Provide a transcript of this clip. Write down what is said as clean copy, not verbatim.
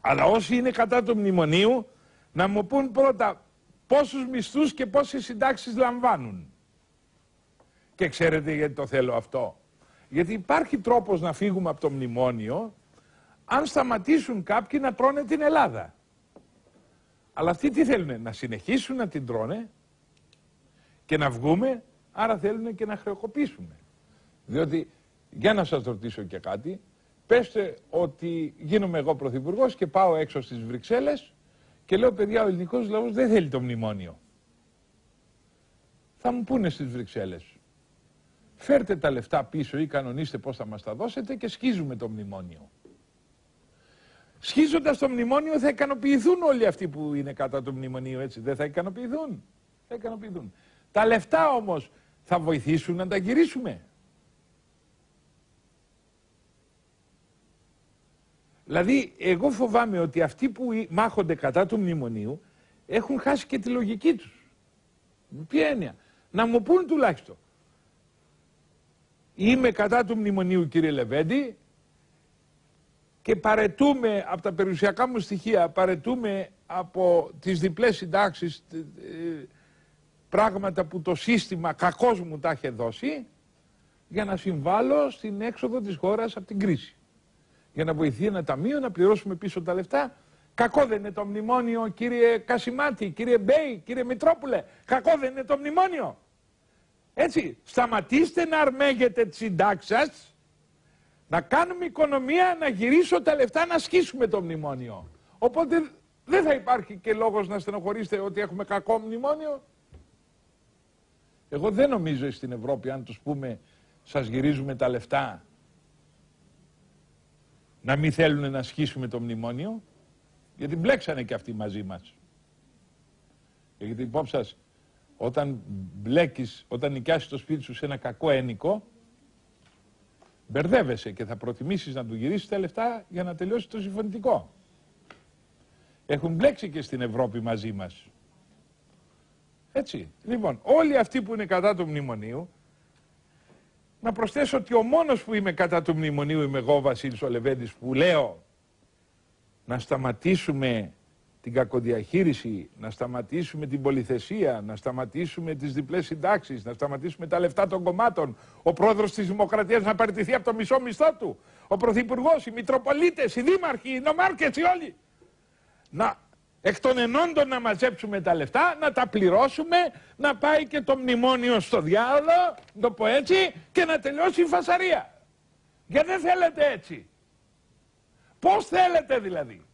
Αλλά όσοι είναι κατά του μνημονίου, να μου πούν πρώτα πόσους μισθούς και πόσες συντάξεις λαμβάνουν. Και ξέρετε γιατί το θέλω αυτό? Γιατί υπάρχει τρόπος να φύγουμε από το μνημόνιο, αν σταματήσουν κάποιοι να τρώνε την Ελλάδα. Αλλά αυτοί τι θέλουνε? Να συνεχίσουν να την τρώνε και να βγούμε, άρα θέλουν και να χρεοκοπήσουμε. Διότι, για να σας ρωτήσω και κάτι, πέστε ότι γίνομαι εγώ πρωθυπουργός και πάω έξω στις Βρυξέλλες και λέω, παιδιά, ο ελληνικός λαός δεν θέλει το μνημόνιο. Θα μου πούνε στις Βρυξέλλες, φέρτε τα λεφτά πίσω ή κανονίστε πώς θα μας τα δώσετε και σκίζουμε το μνημόνιο. Σχίζοντας το μνημόνιο θα ικανοποιηθούν όλοι αυτοί που είναι κατά του μνημονίου, έτσι, δεν θα ικανοποιηθούν? Θα ικανοποιηθούν. Τα λεφτά όμως θα βοηθήσουν να τα γυρίσουμε. Δηλαδή, εγώ φοβάμαι ότι αυτοί που μάχονται κατά του μνημονίου έχουν χάσει και τη λογική τους. Ποια έννοια? Να μου πούν τουλάχιστον, είμαι κατά του μνημονίου, κύριε Λεβέντη, και παρετούμε από τα περιουσιακά μου στοιχεία, παρετούμε από τις διπλές συντάξεις πράγματα που το σύστημα κακώς μου τα είχε δώσει, για να συμβάλλω στην έξοδο της χώρας από την κρίση. Για να βοηθεί ένα ταμείο να πληρώσουμε πίσω τα λεφτά. Κακό δεν είναι το μνημόνιο, κύριε Κασιμάτη, κύριε Μπέι, κύριε Μητρόπουλε? Κακό δεν είναι το μνημόνιο? Έτσι, σταματήστε να αρμέγετε τις συντάξεις σας, να κάνουμε οικονομία, να γυρίσω τα λεφτά, να ασκήσουμε το μνημόνιο. Οπότε δεν θα υπάρχει και λόγος να στενοχωρήσετε ότι έχουμε κακό μνημόνιο. Εγώ δεν νομίζω στην Ευρώπη, αν τους πούμε σας γυρίζουμε τα λεφτά, να μην θέλουν να ασκήσουμε το μνημόνιο, γιατί μπλέξανε και αυτοί μαζί μας. Γιατί υπόψη σας, όταν μπλέκεις, όταν νοικιάσεις το σπίτι σου σε ένα κακό ένοικο, μπερδεύεσαι και θα προτιμήσεις να του γυρίσεις τα λεφτά για να τελειώσει το συμφωνητικό. Έχουν μπλέξει και στην Ευρώπη μαζί μας. Έτσι. Λοιπόν, όλοι αυτοί που είναι κατά του μνημονίου, να προσθέσω ότι ο μόνος που είμαι κατά του μνημονίου είμαι εγώ, Βασίλης ο Λεβέντης, που λέω να σταματήσουμε την κακοδιαχείριση, να σταματήσουμε την πολυθεσία, να σταματήσουμε τις διπλές συντάξεις, να σταματήσουμε τα λεφτά των κομμάτων, ο πρόεδρος της Δημοκρατίας να παραιτηθεί από το μισό μισθό του, ο πρωθυπουργός, οι μητροπολίτες, οι δήμαρχοι, οι νομάρχες, οι όλοι. Να εκ των ενόντων να μαζέψουμε τα λεφτά, να τα πληρώσουμε, να πάει και το μνημόνιο στο διάολο, να το πω έτσι, και να τελειώσει η φασαρία. Γιατί δεν θέλετε έτσι? Πώς θέλετε δηλαδή?